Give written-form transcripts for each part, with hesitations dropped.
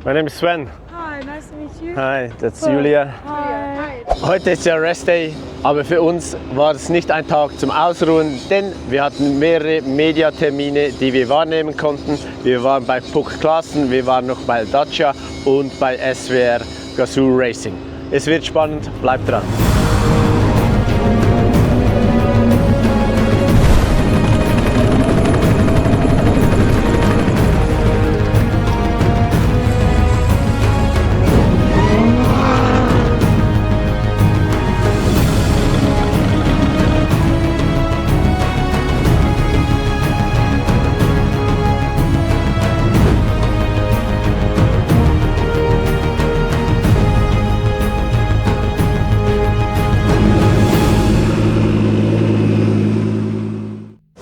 My name is Sven. Hi, nice to meet you. Hi, that's Julia. Hi. Heute ist ja Rest Day, aber für uns war es nicht ein Tag zum Ausruhen, denn wir hatten mehrere Mediatermine, die wir wahrnehmen konnten. Wir waren bei Puck Klassen, wir waren noch bei Dacia und bei SWR Gazoo Racing. Es wird spannend, bleibt dran.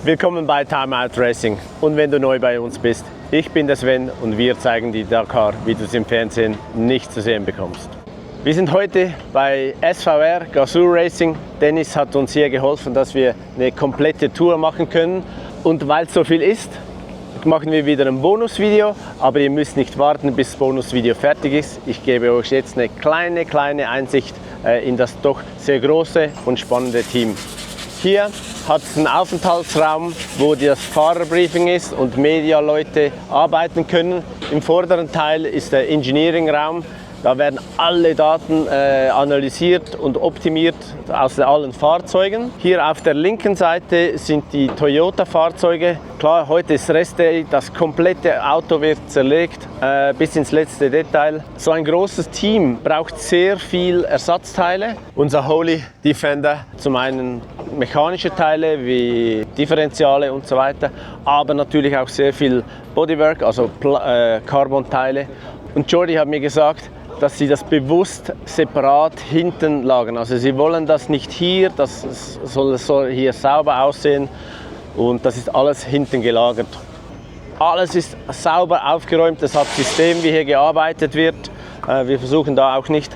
Willkommen bei Time Out Racing und wenn du neu bei uns bist, ich bin der Sven und wir zeigen die Dakar, wie du es im Fernsehen nicht zu sehen bekommst. Wir sind heute bei SVR Gazoo Racing. Dennis hat uns hier geholfen, dass wir eine komplette Tour machen können und weil es so viel ist, machen wir wieder ein Bonusvideo, aber ihr müsst nicht warten, bis das Bonusvideo fertig ist. Ich gebe euch jetzt eine kleine Einsicht in das doch sehr große und spannende Team. Hier hat es einen Aufenthaltsraum, wo das Fahrerbriefing ist und Medialeute arbeiten können. Im vorderen Teil ist der Engineering-Raum. Da werden alle Daten analysiert und optimiert aus allen Fahrzeugen. Hier auf der linken Seite sind die Toyota-Fahrzeuge. Klar, heute ist Rest Day, das komplette Auto wird zerlegt bis ins letzte Detail. So ein großes Team braucht sehr viel Ersatzteile. Unser Holy Defender, zum einen mechanische Teile wie Differentiale und so weiter, aber natürlich auch sehr viel Bodywork, also Carbon-Teile. Und Jordi hat mir gesagt, dass sie das bewusst separat hinten lagern. Also sie wollen das nicht hier, das soll hier sauber aussehen und das ist alles hinten gelagert. Alles ist sauber aufgeräumt, es hat System, wie hier gearbeitet wird. Wir versuchen da auch nicht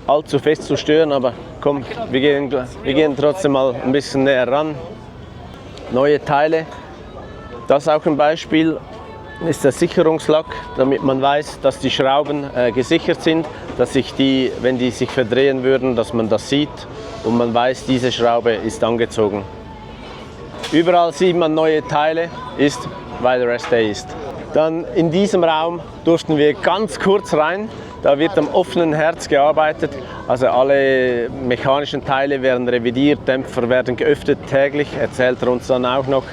allzu fest zu stören, aber komm, wir gehen trotzdem mal ein bisschen näher ran. Neue Teile, das ist auch ein Beispiel. Ist der Sicherungslack, damit man weiß, dass die Schrauben gesichert sind, dass sich die, wenn die sich verdrehen würden, dass man das sieht und man weiß, diese Schraube ist angezogen. Überall sieht man neue Teile, ist, weil Rest Day ist. Dann in diesem Raum durften wir ganz kurz rein. Da wird am offenen Herz gearbeitet, also alle mechanischen Teile werden revidiert, Dämpfer werden geöffnet täglich, erzählt er uns dann auch noch.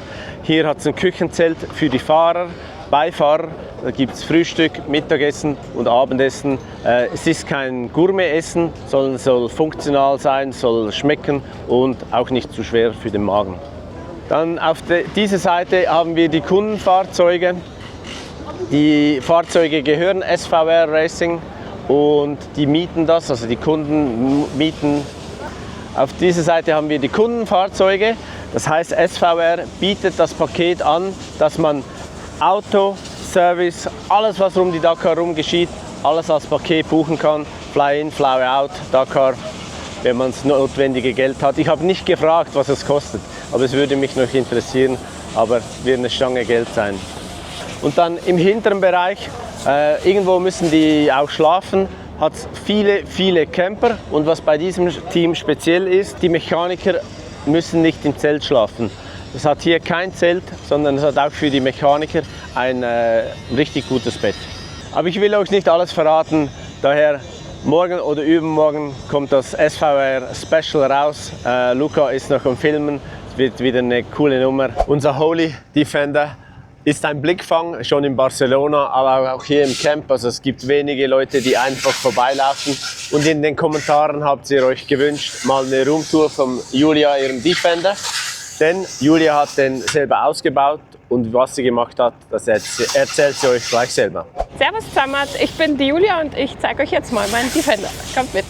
Hier hat es ein Küchenzelt für die Fahrer. Beifahrer, da gibt es Frühstück, Mittagessen und Abendessen. Es ist kein Gourmet-Essen, sondern soll funktional sein, soll schmecken und auch nicht zu schwer für den Magen. Dann auf dieser Seite haben wir die Kundenfahrzeuge. Die Fahrzeuge gehören SVR Racing und die mieten das, also die Kunden mieten. Auf dieser Seite haben wir die Kundenfahrzeuge, das heißt SVR bietet das Paket an, dass man Auto, Service, alles was um die Dakar herum geschieht, alles als Paket buchen kann. Fly in, fly out, Dakar, wenn man das notwendige Geld hat. Ich habe nicht gefragt, was es kostet, aber es würde mich noch interessieren, aber wird eine Stange Geld sein. Und dann im hinteren Bereich, irgendwo müssen die auch schlafen, hat es viele Camper und was bei diesem Team speziell ist, die Mechaniker müssen nicht im Zelt schlafen. Es hat hier kein Zelt, sondern es hat auch für die Mechaniker ein richtig gutes Bett. Aber ich will euch nicht alles verraten, daher morgen oder übermorgen kommt das SVR Special raus. Luca ist noch am Filmen, es wird wieder eine coole Nummer. Unser Holy Defender ist ein Blickfang, schon in Barcelona, aber auch hier im Camp. Also es gibt wenige Leute, die einfach vorbeilaufen. Und in den Kommentaren habt ihr euch gewünscht, mal eine Roomtour von Julia, ihrem Defender. Denn Julia hat den selber ausgebaut und was sie gemacht hat, das erzählt sie euch gleich selber. Servus zusammen, ich bin die Julia und ich zeige euch jetzt mal meinen Defender. Kommt mit.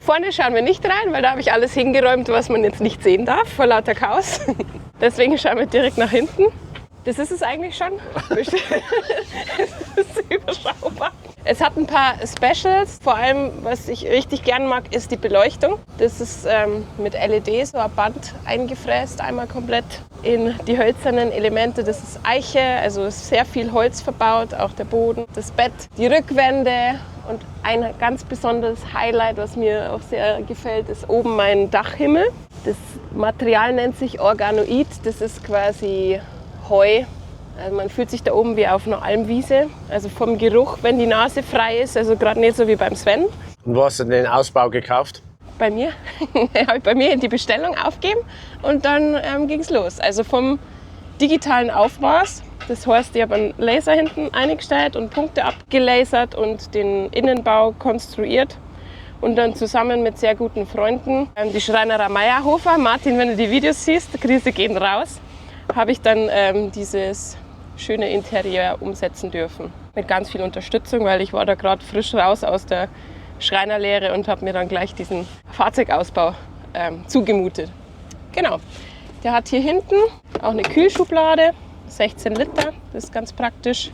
Vorne schauen wir nicht rein, weil da habe ich alles hingeräumt, was man jetzt nicht sehen darf, vor lauter Chaos. Deswegen schauen wir direkt nach hinten. Das ist es eigentlich schon. Es ist überschaubar. Es hat ein paar Specials, vor allem was ich richtig gern mag, ist die Beleuchtung. Das ist mit LED so ein Band eingefräst, einmal komplett in die hölzernen Elemente. Das ist Eiche, also ist sehr viel Holz verbaut, auch der Boden, das Bett, die Rückwände. Und ein ganz besonderes Highlight, was mir auch sehr gefällt, ist oben mein Dachhimmel. Das Material nennt sich Organoid, das ist quasi Heu. Also man fühlt sich da oben wie auf einer Almwiese, also vom Geruch, wenn die Nase frei ist, also gerade nicht so wie beim Sven. Und wo hast du den Ausbau gekauft? Bei mir, habe ich bei mir die Bestellung aufgegeben und dann ging es los. Also vom digitalen Aufmaß, das heißt, ich habe einen Laser hinten eingestellt und Punkte abgelasert und den Innenbau konstruiert. Und dann zusammen mit sehr guten Freunden, die Schreinerei Meyerhofer, Martin, wenn du die Videos siehst, Grüße gehen raus, habe ich dann dieses schöne Interieur umsetzen dürfen. Mit ganz viel Unterstützung, weil ich war da gerade frisch raus aus der Schreinerlehre und habe mir dann gleich diesen Fahrzeugausbau zugemutet. Genau, der hat hier hinten auch eine Kühlschublade, 16 Liter, das ist ganz praktisch.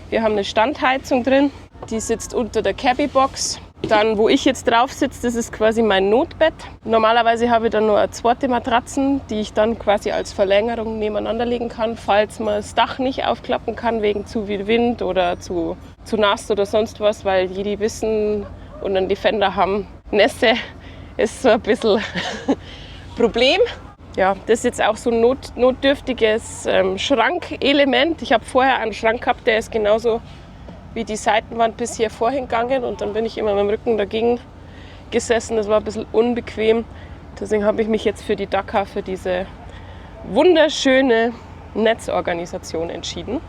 Wir haben eine Standheizung drin, die sitzt unter der Cabbybox. Dann, wo ich jetzt drauf sitze, das ist quasi mein Notbett. Normalerweise habe ich dann nur eine zweite Matratzen, die ich dann quasi als Verlängerung nebeneinander legen kann, falls man das Dach nicht aufklappen kann wegen zu viel Wind oder zu nass oder sonst was, weil die wissen und einen Defender haben. Nässe ist so ein bisschen Problem. Ja, das ist jetzt auch so ein notdürftiges Schrankelement. Ich habe vorher einen Schrank gehabt, der ist genauso wie die Seitenwand bis hier vorhin gegangen und dann bin ich immer mit dem Rücken dagegen gesessen. Das war ein bisschen unbequem. Deswegen habe ich mich jetzt für die Dakar, für diese wunderschöne Netzorganisation entschieden.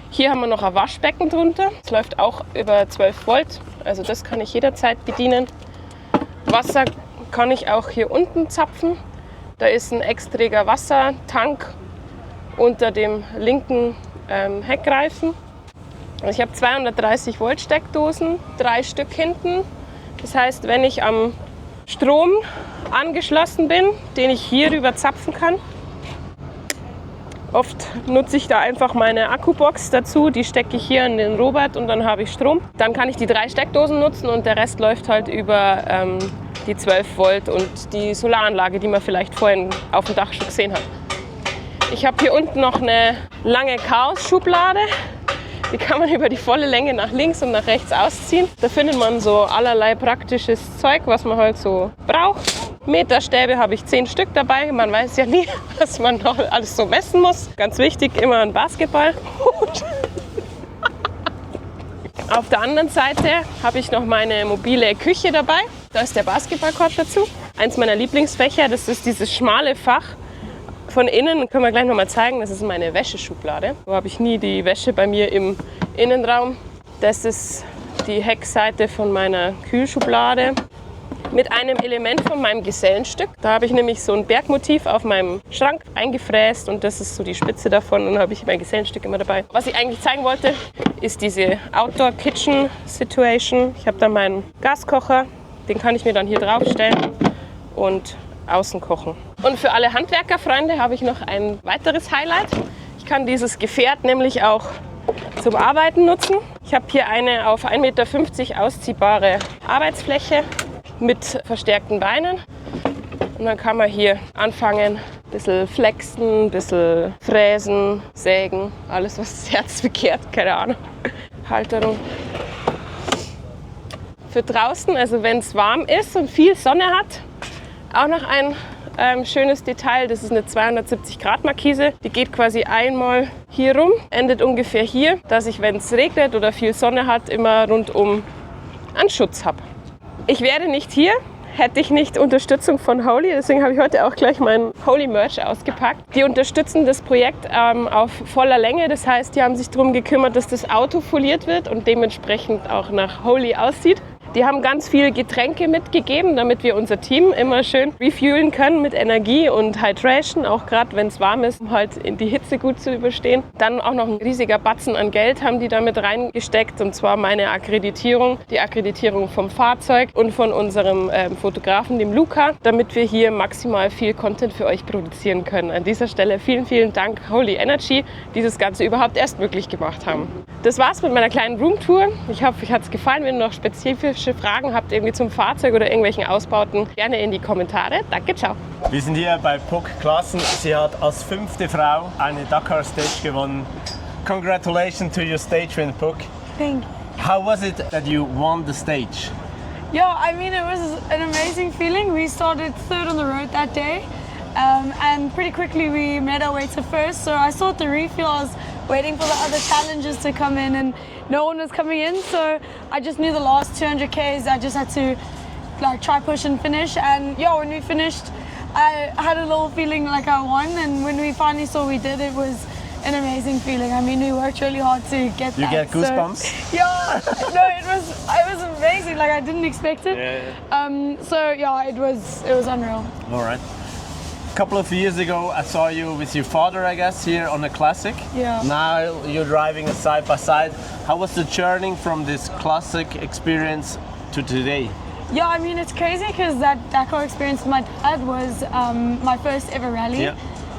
Hier haben wir noch ein Waschbecken drunter. Es läuft auch über 12 Volt, also das kann ich jederzeit bedienen. Wasser kann ich auch hier unten zapfen. Da ist ein extriger Wassertank unter dem linken Heckreifen. Ich habe 230 Volt Steckdosen, 3 Stück hinten. Das heißt, wenn ich am Strom angeschlossen bin, den ich hier rüber zapfen kann, oft nutze ich da einfach meine Akkubox dazu, die stecke ich hier in den Robert und dann habe ich Strom. Dann kann ich die 3 Steckdosen nutzen und der Rest läuft halt über die 12 Volt und die Solaranlage, die man vielleicht vorhin auf dem Dach schon gesehen hat. Ich habe hier unten noch eine lange Chaos-Schublade. Die kann man über die volle Länge nach links und nach rechts ausziehen. Da findet man so allerlei praktisches Zeug, was man halt so braucht. Meterstäbe habe ich 10 Stück dabei. Man weiß ja nie, was man noch alles so messen muss. Ganz wichtig, immer ein Basketball. Auf der anderen Seite habe ich noch meine mobile Küche dabei. Da ist der Basketballkorb dazu. Eins meiner Lieblingsfächer, das ist dieses schmale Fach. Von innen können wir gleich noch mal zeigen, das ist meine Wäscheschublade. So habe ich nie die Wäsche bei mir im Innenraum. Das ist die Heckseite von meiner Kühlschublade mit einem Element von meinem Gesellenstück. Da habe ich nämlich so ein Bergmotiv auf meinem Schrank eingefräst und das ist so die Spitze davon und dann habe ich mein Gesellenstück immer dabei. Was ich eigentlich zeigen wollte, ist diese Outdoor Kitchen Situation. Ich habe da meinen Gaskocher, den kann ich mir dann hier draufstellen und außen kochen. Und für alle Handwerkerfreunde habe ich noch ein weiteres Highlight. Ich kann dieses Gefährt nämlich auch zum Arbeiten nutzen. Ich habe hier eine auf 1,50 Meter ausziehbare Arbeitsfläche mit verstärkten Beinen. Und dann kann man hier anfangen, ein bisschen flexen, ein bisschen fräsen, sägen, alles was das Herz begehrt, keine Ahnung. Halterung. Für draußen, also wenn es warm ist und viel Sonne hat, auch noch ein schönes Detail, das ist eine 270 Grad Markise. Die geht quasi einmal hier rum, endet ungefähr hier, dass ich, wenn es regnet oder viel Sonne hat, immer rundum einen Schutz habe. Ich wäre nicht hier, hätte ich nicht Unterstützung von Holy, deswegen habe ich heute auch gleich mein Holy Merch ausgepackt. Die unterstützen das Projekt auf voller Länge, das heißt, die haben sich darum gekümmert, dass das Auto foliert wird und dementsprechend auch nach Holy aussieht. Die haben ganz viel Getränke mitgegeben, damit wir unser Team immer schön refuelen können mit Energie und Hydration, auch gerade wenn es warm ist, um halt in die Hitze gut zu überstehen. Dann auch noch ein riesiger Batzen an Geld haben die damit reingesteckt, und zwar meine Akkreditierung, die Akkreditierung vom Fahrzeug und von unserem Fotografen, dem Luca, damit wir hier maximal viel Content für euch produzieren können. An dieser Stelle vielen, vielen Dank Holy Energy, die das Ganze überhaupt erst möglich gemacht haben. Das war's mit meiner kleinen Roomtour. Ich hoffe, euch hat es gefallen. Wenn ihr noch spezifische Fragen habt irgendwie zum Fahrzeug oder irgendwelchen Ausbauten, gerne in die Kommentare. Danke, ciao. Wir sind hier bei Puk Klaassen. Sie hat als 5. Frau eine Dakar Stage gewonnen. Congratulations to your stage win, Puk. Thank you. How was it that you won the stage? Yeah, I mean, it was an amazing feeling. We started 3rd on the road that day, and pretty quickly we made our way to 1st. So I saw the refuel. I was waiting for the other challengers to come in, and no one was coming in. So I just knew the last 200 Ks. I just had to like try, push, and finish. And yeah, when we finished, I had a little feeling like I won. And when we finally saw we did, it was an amazing feeling. I mean, we worked really hard to get that. You get goosebumps? So, yeah, no, it was amazing. Like I didn't expect it. Yeah. So yeah, it was unreal. All right. A couple of years ago, I saw you with your father, I guess, here on a classic. Yeah. Now you're driving a side by side. How was the journey from this classic experience to today? Yeah, I mean, it's crazy because that Dakar experience with my dad was my first ever rally. Yeah.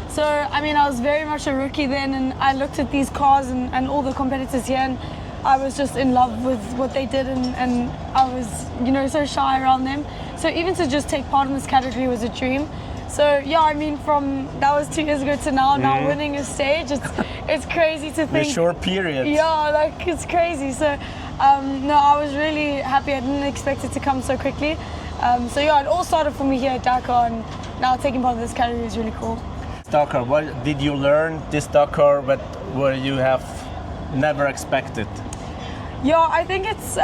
So, I mean, I was very much a rookie then, and I looked at these cars and all the competitors here, and I was just in love with what they did, and I was, you know, so shy around them. So even to just take part in this category was a dream. So yeah, I mean, from that was 2 years ago to now winning a stage, it's crazy to In a think. short period. Yeah, like it's crazy. So no, I was really happy. I didn't expect it to come so quickly. So yeah, it all started for me here at Dakar, and now taking part in this category is really cool. Dakar, what did you learn this Dakar where you have never expected? Yeah, I think it's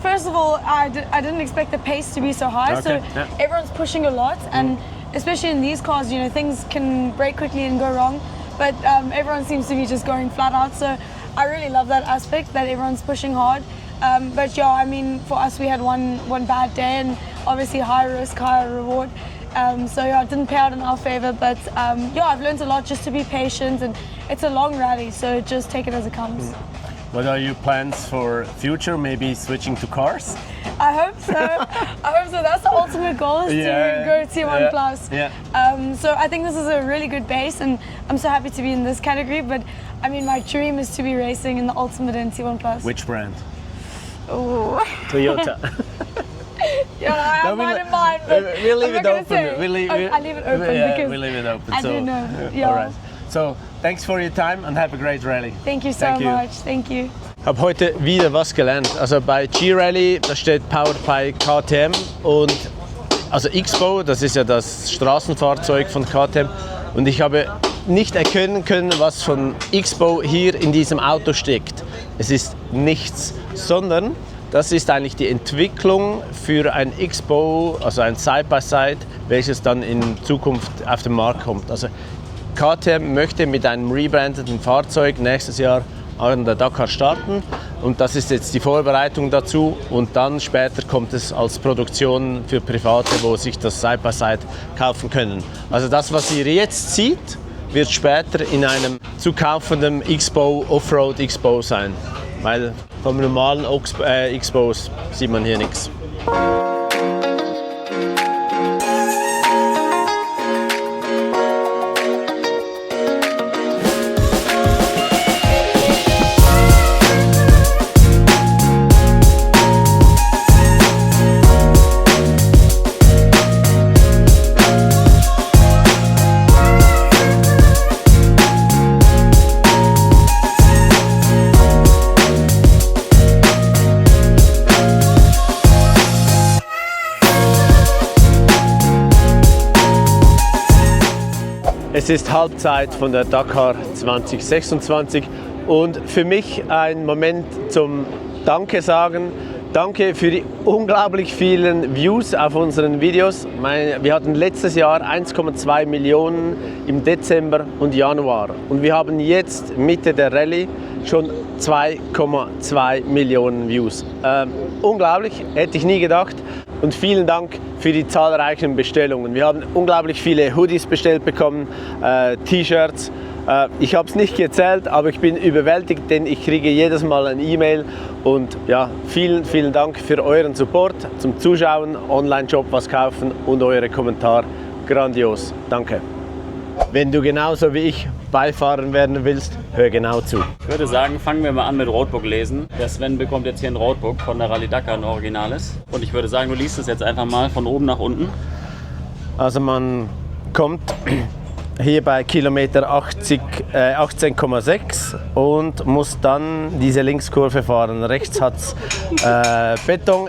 first of all, I didn't expect the pace to be so high. Okay, So yeah. everyone's pushing a lot, and especially in these cars, you know, things can break quickly and go wrong. But everyone seems to be just going flat out. So I really love that aspect, that everyone's pushing hard. But yeah, I mean, for us, we had one bad day, and obviously high risk, high reward. So yeah, it didn't pay out in our favor. But yeah, I've learned a lot just to be patient, and it's a long rally, so just take it as it comes. What are your plans for future? Maybe switching to cars? I hope so. I hope so. That's the ultimate goal, is to go T1 Plus. Yeah. So I think this is a really good base, and I'm so happy to be in this category. But I mean, my dream is to be racing in the ultimate in T1 Plus. Which brand? Ooh. Toyota. Yeah, I have mine in mind, but We'll leave I'm it not gonna open. say. I leave it open because we'll leave it open. I do know. Yeah. All right. So thanks for your time and have a great rally. Thank you so Thank you. much. Thank you. Ich habe heute wieder was gelernt. Also bei G-Rally, da steht Powered by KTM und also X-Bow, das ist ja das Straßenfahrzeug von KTM, und ich habe nicht erkennen können, was von X-Bow hier in diesem Auto steckt. Es ist nichts, sondern das ist eigentlich die Entwicklung für ein X-Bow, also ein Side-by-Side, welches dann in Zukunft auf den Markt kommt. Also KTM möchte mit einem rebrandeten Fahrzeug nächstes Jahr an der Dakar starten, und das ist jetzt die Vorbereitung dazu, und dann später kommt es als Produktion für Private, wo sich das Side-by-Side kaufen können. Also das, was ihr jetzt seht, wird später in einem zu kaufenden X-Bow, Offroad X-Bow sein, weil vom normalen X-Bows sieht man hier nichts. Es ist Halbzeit von der Dakar 2026 und für mich ein Moment zum Danke sagen. Danke für die unglaublich vielen Views auf unseren Videos. Wir hatten letztes Jahr 1,2 Millionen im Dezember und Januar. Und wir haben jetzt Mitte der Rallye schon 2,2 Millionen Views. Unglaublich, hätte ich nie gedacht. Und vielen Dank für die zahlreichen Bestellungen. Wir haben unglaublich viele Hoodies bestellt bekommen, T-Shirts. Ich habe es nicht gezählt, aber ich bin überwältigt, denn ich kriege jedes Mal ein E-Mail. Und ja, vielen Dank für euren Support, zum Zuschauen, Online-Shop was kaufen und eure Kommentare. Grandios, danke. Wenn du genauso wie ich Beifahrer werden willst, hör genau zu. Ich würde sagen, fangen wir mal an mit Roadbook lesen. Der Sven bekommt jetzt hier ein Roadbook von der Rallye Dakar, ein Originales. Und ich würde sagen, du liest es jetzt einfach mal von oben nach unten. Also man kommt hier bei Kilometer 18,6 und muss dann diese Linkskurve fahren. Rechts hat es Beton,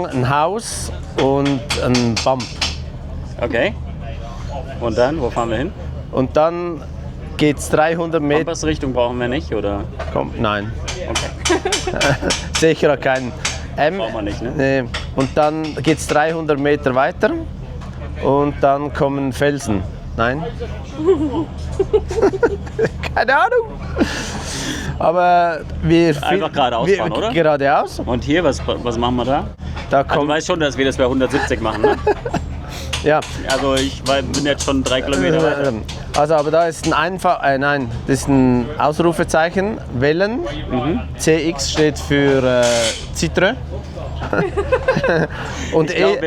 ein Haus und ein Bump. Okay. Und dann, wo fahren wir hin? Und dann geht es 300 Meter. Kompassrichtung brauchen wir nicht, oder? Nein, Okay. sicher keinen. Brauchen wir nicht, ne? Nee. Und dann geht es 300 Meter weiter und dann kommen Felsen. Nein? Keine Ahnung. Aber wir Einfach geradeaus fahren, oder? Geradeaus. Und hier, was machen wir da? Da Also, du kommt, weißt schon, dass wir das bei 170 machen, ne? ja. Also ich bin jetzt schon 3 Kilometer weiter. Also, aber da ist ein nein, das ist ein Ausrufezeichen, Wellen. CX steht für Citroën. Und Ich glaube,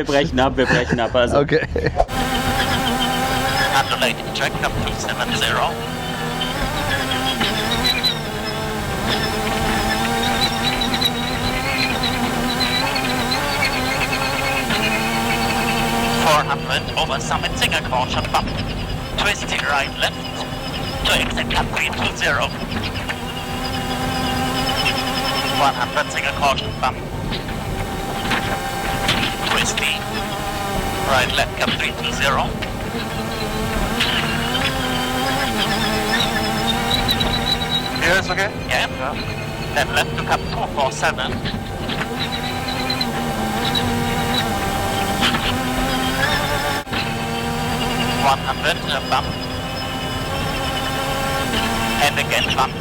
wir brechen ab. Also, Okay. Undulating track up 270. 400 over summit single caution bump. Twisting right left to exit cut 320. 100 single caution bump. Twisting right left cut 320. Yeah, it's okay. Yeah. Then left to cut 247. Bump. And again bump.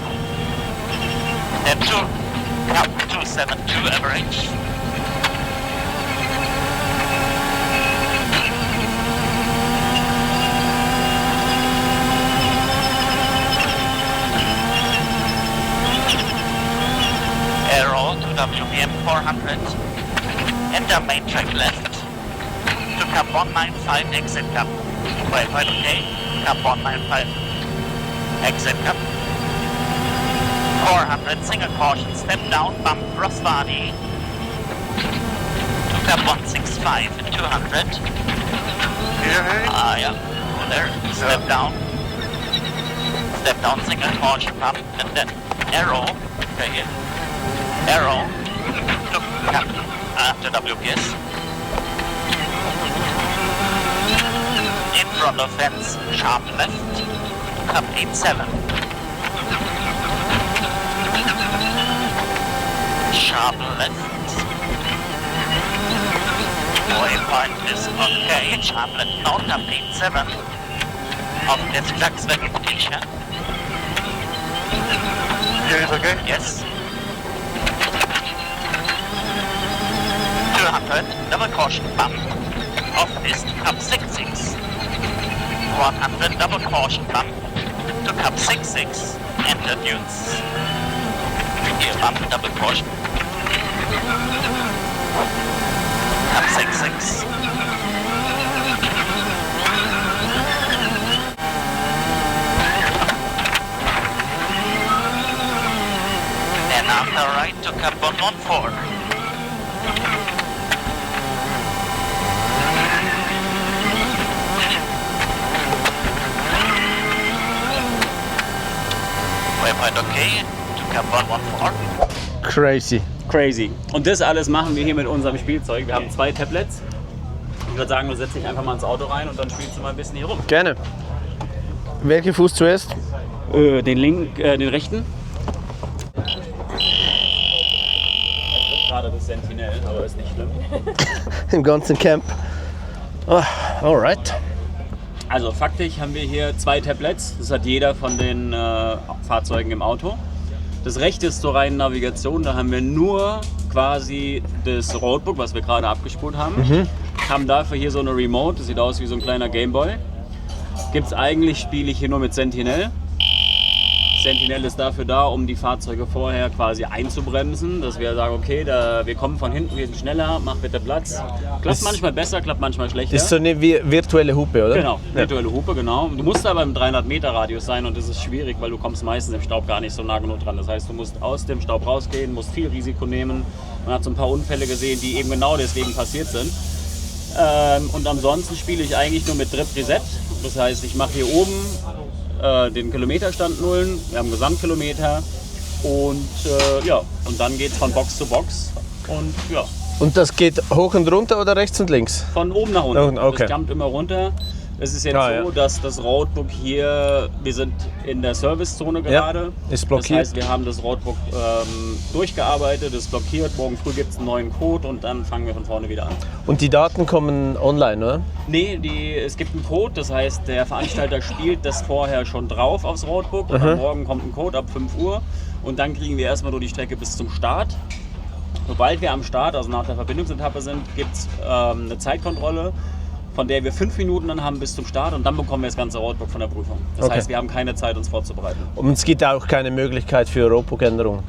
Then 272 average. Arrow to WBM 400. Enter main track left. To Cup 195 exit Cup. Wait, okay. Cup 195. Exit Cup. 400 single caution. Step down bump Rosvani. To Cup 165 and 200. Yeah, Yeah. Go there. Step down. Step down single caution bump and then arrow. Okay, here. Arrow. Look Cup after WPS. In front of fence, sharp left, Cup 87. Sharp left. Waypoint is okay, sharp left, no, Cup 87. Auf des Flachs Vegetation. yeah, it's okay. Yes. 200, double caution bump. Off is Cup 66. 100 double caution bump to Cup 66. Enter dunes. Here bump double caution. Cup 66. Then after right to Cup 114. Waypoint okay, to Cup 114. Crazy. Und das alles machen wir hier mit unserem Spielzeug. Wir haben 2 Tablets. Ich würde sagen, du setzt dich einfach mal ins Auto rein und dann spielst du mal ein bisschen hier rum. Gerne. Welcher Fuß zuerst? Den rechten. Gerade das Sentinel, aber ist nicht schlimm. Im ganzen Camp. Ah, alright. Also faktisch haben wir hier 2 Tablets, das hat jeder von den Fahrzeugen im Auto. Das rechte ist zur reinen Navigation, da haben wir nur quasi das Roadbook, was wir gerade abgespult haben. Haben dafür hier so eine Remote, das sieht aus wie so ein kleiner Gameboy. Spiele ich hier nur mit Sentinel. Sentinel ist dafür da, um die Fahrzeuge vorher quasi einzubremsen, dass wir sagen, okay, wir kommen von hinten, wir sind schneller, mach bitte Platz. Klappt manchmal besser, klappt manchmal schlechter. Ist so eine virtuelle Hupe, oder? Genau, virtuelle Hupe, genau. Du musst aber im 300 Meter Radius sein und das ist schwierig, weil du kommst meistens im Staub gar nicht so nah genug dran. Das heißt, du musst aus dem Staub rausgehen, musst viel Risiko nehmen. Man hat so ein paar Unfälle gesehen, die eben genau deswegen passiert sind. Und ansonsten spiele ich eigentlich nur mit Drip Reset. Das heißt, ich mache hier oben den Kilometerstand nullen, wir haben Gesamtkilometer und und dann geht es von Box zu Box und ja. Und das geht hoch und runter oder rechts und links? Von oben nach unten. Okay. Das jumpt immer runter. Es ist jetzt so, dass das Roadbook hier, wir sind in der Servicezone gerade. Ja, ist blockiert. Das heißt, wir haben das Roadbook durchgearbeitet, ist blockiert. Morgen früh gibt es einen neuen Code und dann fangen wir von vorne wieder an. Und die Daten kommen online, oder? Nee, es gibt einen Code, das heißt, der Veranstalter spielt das vorher schon drauf aufs Roadbook. Und am Morgen kommt ein Code ab 5 Uhr und dann kriegen wir erstmal nur die Strecke bis zum Start. Sobald wir am Start, also nach der Verbindungsetappe sind, gibt es eine Zeitkontrolle, von der wir 5 Minuten dann haben bis zum Start und dann bekommen wir das ganze Roadbook von der Prüfung. Das heißt, wir haben keine Zeit, uns vorzubereiten. Und es gibt auch keine Möglichkeit für Roadbook-Änderung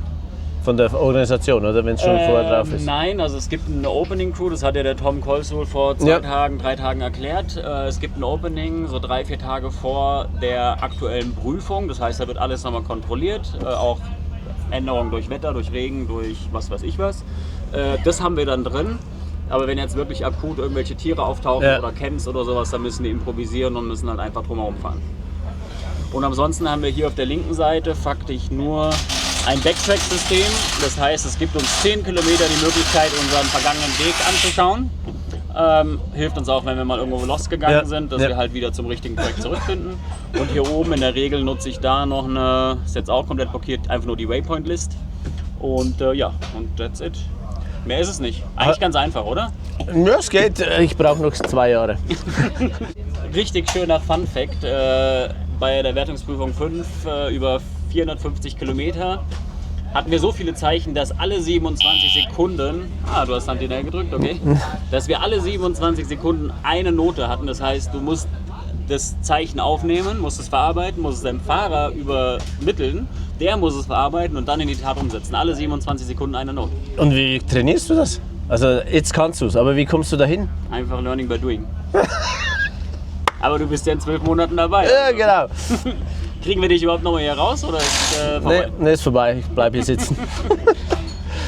von der Organisation, oder? Wenn es schon vorher drauf ist? Nein, also es gibt eine Opening Crew, das hat ja der Tom Kolsul vor 3 Tagen erklärt. Es gibt ein Opening so 3-4 Tage vor der aktuellen Prüfung. Das heißt, da wird alles nochmal kontrolliert, auch Änderungen durch Wetter, durch Regen, durch was weiß ich was. Das haben wir dann drin. Aber wenn jetzt wirklich akut irgendwelche Tiere auftauchen oder Camps oder sowas, dann müssen die improvisieren und müssen halt einfach drumherum fahren. Und ansonsten haben wir hier auf der linken Seite faktisch nur ein Backtrack-System. Das heißt, es gibt uns 10 Kilometer die Möglichkeit, unseren vergangenen Weg anzuschauen. Hilft uns auch, wenn wir mal irgendwo lost gegangen sind, dass wir halt wieder zum richtigen Track zurückfinden. Und hier oben in der Regel nutze ich da noch eine, ist jetzt auch komplett blockiert, einfach nur die Waypoint-List. Und und that's it. Mehr ist es nicht. Eigentlich ganz einfach, oder? Ja, es geht. Ich brauche noch 2 Jahre. Richtig schöner Fun-Fact. Bei der Wertungsprüfung 5 über 450 Kilometer hatten wir so viele Zeichen, dass alle 27 Sekunden, du hast Sentinel gedrückt, okay, dass wir alle 27 Sekunden eine Note hatten. Das heißt, du musst das Zeichen aufnehmen, musst es verarbeiten, musst es deinem Fahrer übermitteln, der muss es verarbeiten und dann in die Tat umsetzen. Alle 27 Sekunden eine Note. Und wie trainierst du das? Also jetzt kannst du es, aber wie kommst du dahin? Einfach learning by doing. Aber du bist ja in 12 Monaten dabei. Ja, genau. Kriegen wir dich überhaupt noch mal hier raus oder ist vorbei? Nee, ist vorbei. Ich bleibe hier sitzen.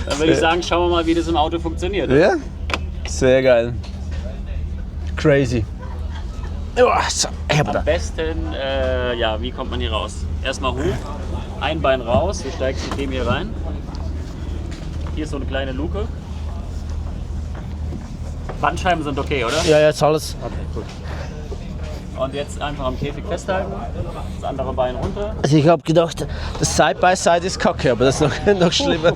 Dann würde ich sagen, schauen wir mal, wie das im Auto funktioniert. Ja? Sehr geil. Crazy. Am besten, wie kommt man hier raus? Erstmal hoch, ein Bein raus, du steigst mit dem hier rein. Hier ist so eine kleine Luke. Bandscheiben sind okay, oder? Ja, jetzt alles. Okay, gut. Und jetzt einfach am Käfig festhalten, das andere Bein runter. Also ich habe gedacht, das Side-by-Side ist kacke, aber das ist noch schlimmer.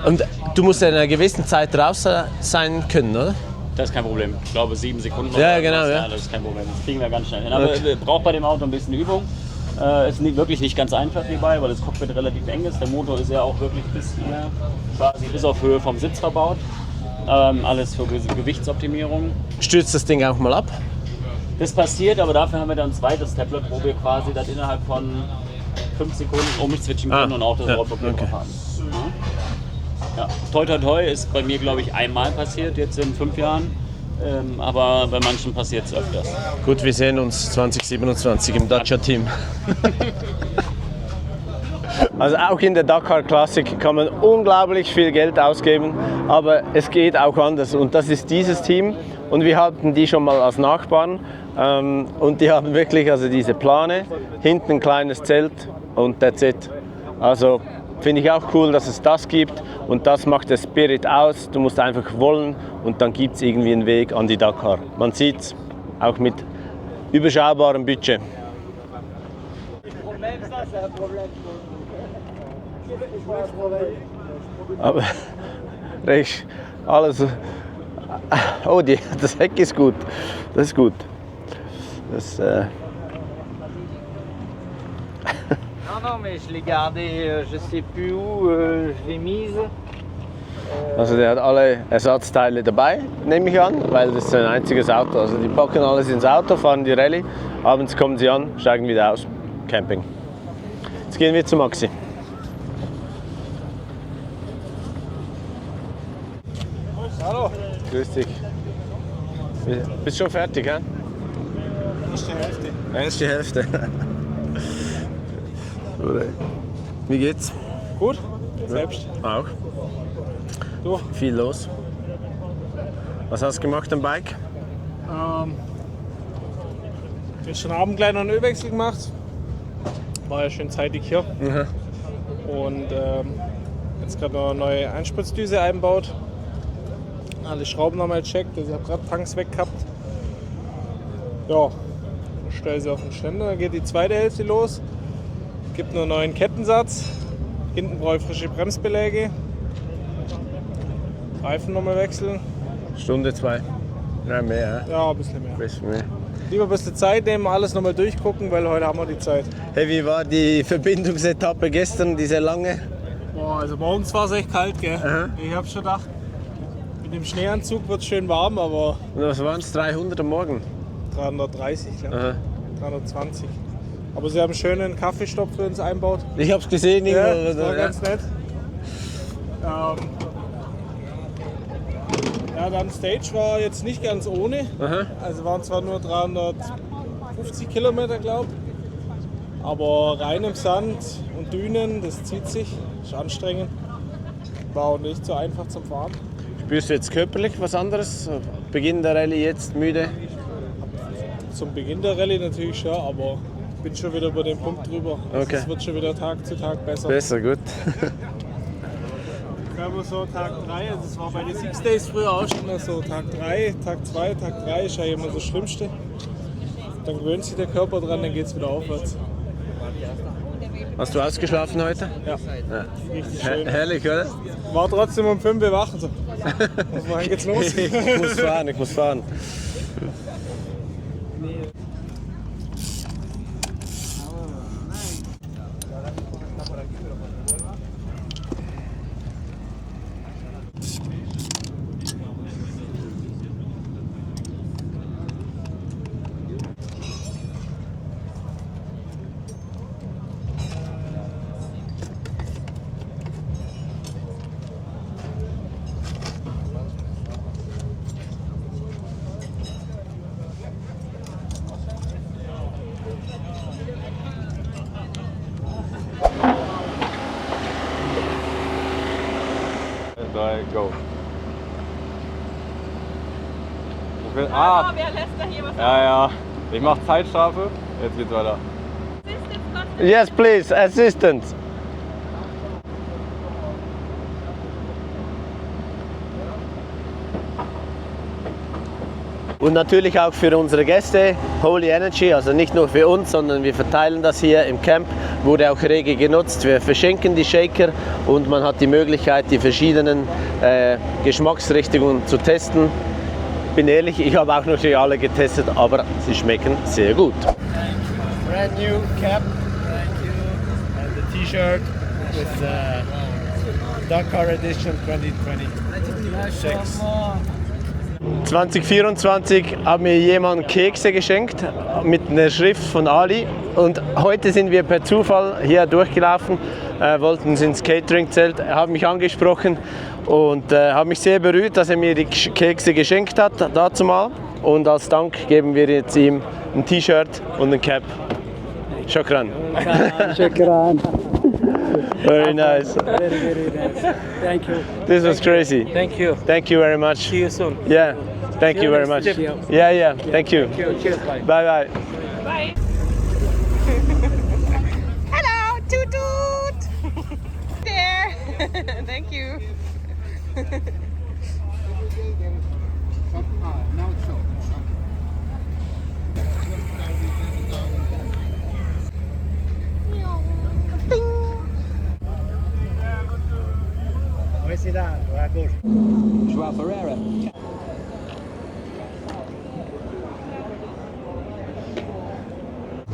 Und du musst in einer gewissen Zeit raus sein können, oder? Das ist kein Problem. Ich glaube 7 Sekunden. Ja, genau. Ja, das ist kein Problem. Das kriegen wir ganz schnell hin. Aber braucht bei dem Auto ein bisschen Übung. Ist wirklich nicht ganz einfach hierbei, weil das Cockpit relativ eng ist. Der Motor ist ja auch wirklich bis hier, quasi bis auf Höhe vom Sitz verbaut. Alles für Gewichtsoptimierung. Stürzt das Ding auch mal ab? Das passiert, aber dafür haben wir dann ein zweites Tablet, wo wir quasi das innerhalb von 5 Sekunden umswitchen können und auch das Roadbook drauf haben. Ja. Toi toi toi ist bei mir, glaube ich, einmal passiert, jetzt in 5 Jahren. Aber bei manchen passiert es öfters. Gut, wir sehen uns 2027 im Dacia-Team. Also auch in der Dakar Classic kann man unglaublich viel Geld ausgeben, aber es geht auch anders und das ist dieses Team und wir hatten die schon mal als Nachbarn und die haben wirklich also diese Plane, hinten ein kleines Zelt und that's it. Also finde ich auch cool, dass es das gibt und das macht der Spirit aus. Du musst einfach wollen und dann gibt es irgendwie einen Weg an die Dakar. Man sieht es auch mit überschaubarem Budget. Aber rechts, alles. Oh, das Heck ist gut. Das ist gut. Das, Non, mais je l'ai gardé, je sais plus où, je l'ai mise. Also der hat alle Ersatzteile dabei, nehme ich an, weil das ist sein einziges Auto. Also die packen alles ins Auto, fahren die Rallye, abends kommen sie an, steigen wieder aus, Camping. Jetzt gehen wir zu Maxi. Hallo. Grüß dich. Bist schon fertig, hä? Erste Hälfte. Erste Hälfte. Wie geht's? Gut? Selbst? Auch. Du? Viel los. Was hast du gemacht am Bike? Gestern Abend gleich noch einen Ölwechsel gemacht. War ja schön zeitig hier. Und jetzt gerade noch eine neue Einspritzdüse einbaut. Alle Schrauben nochmal gecheckt. Also ich habe gerade Tanks weg gehabt. Ja, stelle sie auf den Ständer. Dann geht die zweite Hälfte los. Gibt noch einen neuen Kettensatz. Hinten brauche ich frische Bremsbeläge. Reifen nochmal wechseln. Stunde, 2. Nein, mehr. Ja, ein bisschen mehr. Ein bisschen mehr. Lieber ein bisschen Zeit nehmen, alles nochmal durchgucken, weil heute haben wir die Zeit. Hey, wie war die Verbindungsetappe gestern, diese lange? Boah, also morgens war es echt kalt, gell? Aha. Ich habe schon gedacht, mit dem Schneeanzug wird es schön warm, aber Und was waren es? 300 am Morgen? 330, ja. Aha. 320. Aber sie haben einen schönen Kaffeestopp für uns einbaut. Ich hab's gesehen. Ja, irgendwo, das war ja. ganz nett. Ja, dann Stage war jetzt nicht ganz ohne. Aha. Also waren zwar nur 350 Kilometer, glaube ich. Aber rein im Sand und Dünen, das zieht sich. Ist anstrengend. War auch nicht so einfach zum Fahren. Spürst du jetzt körperlich was anderes? Beginn der Rallye jetzt müde? Zum Beginn der Rallye natürlich schon, aber ich bin schon wieder über den Punkt drüber. Also Okay. es wird schon wieder Tag zu Tag besser. Besser, gut. Ich glaube so Tag 3, also es war bei den 6 Days früher auch schon immer so Tag 3, Tag 2, Tag 3 ist ja immer das Schlimmste. Dann gewöhnt sich der Körper dran, dann geht es wieder aufwärts. Hast du ausgeschlafen heute? Ja, richtig schön. Herrlich, oder? War trotzdem um 5 Uhr wach. So. Wann geht's los? Ich muss fahren. Go. wer lässt da hier was Ja. Ich mache Zeitstrafe. Jetzt geht's weiter. Yes, please, assistance. Und natürlich auch für unsere Gäste, Holy Energy, also nicht nur für uns, sondern wir verteilen das hier im Camp, wurde auch rege genutzt. Wir verschenken die Shaker und man hat die Möglichkeit, die verschiedenen Geschmacksrichtungen zu testen. Ich bin ehrlich, ich habe auch noch nicht alle getestet, aber sie schmecken sehr gut. Brand new cap, and the T-shirt with Dakar Edition 2026. 2024 hat mir jemand Kekse geschenkt mit einer Schrift von Ali und heute sind wir per Zufall hier durchgelaufen, wollten ins Catering-Zelt, er hat mich angesprochen und hat mich sehr berührt, dass er mir die Kekse geschenkt hat, dazu mal. Und als Dank geben wir jetzt ihm ein T-Shirt und ein Cap. Shukran. Shukran. Very nice. Very nice. Thank you. This was crazy. Thank you. Thank you very much. See you soon. Yeah. Thank you very much. Yeah. Thank you. Cheers. Bye. Bye. Bye. Hello, toot toot. There. Thank you. Presidente, Augusto. Joao Ferreira.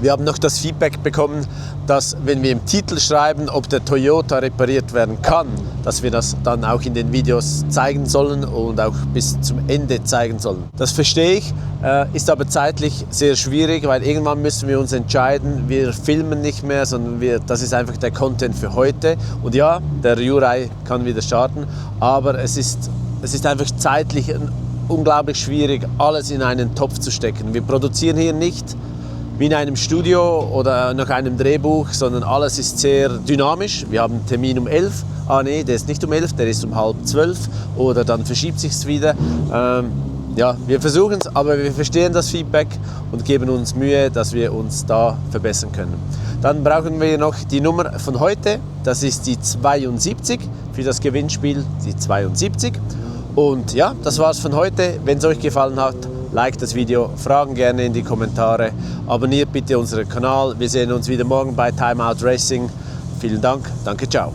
Wir haben noch das Feedback bekommen, dass wenn wir im Titel schreiben, ob der Toyota repariert werden kann, dass wir das dann auch in den Videos zeigen sollen und auch bis zum Ende zeigen sollen. Das verstehe ich, ist aber zeitlich sehr schwierig, weil irgendwann müssen wir uns entscheiden, wir filmen nicht mehr, sondern das ist einfach der Content für heute. Und ja, der Jurai kann wieder starten, aber es ist einfach zeitlich unglaublich schwierig, alles in einen Topf zu stecken. Wir produzieren hier nicht wie in einem Studio oder nach einem Drehbuch, sondern alles ist sehr dynamisch. Wir haben einen Termin um 11. Ah nee, der ist nicht um 11, der ist um halb 12 oder dann verschiebt sich es wieder. Ja, wir versuchen es, aber wir verstehen das Feedback und geben uns Mühe, dass wir uns da verbessern können. Dann brauchen wir noch die Nummer von heute, das ist die 72 für das Gewinnspiel, die 72. Und ja, das war's von heute. Wenn es euch gefallen hat, liked das Video, Fragen gerne in die Kommentare, abonniert bitte unseren Kanal. Wir sehen uns wieder morgen bei Time Out Racing. Vielen Dank, danke, ciao.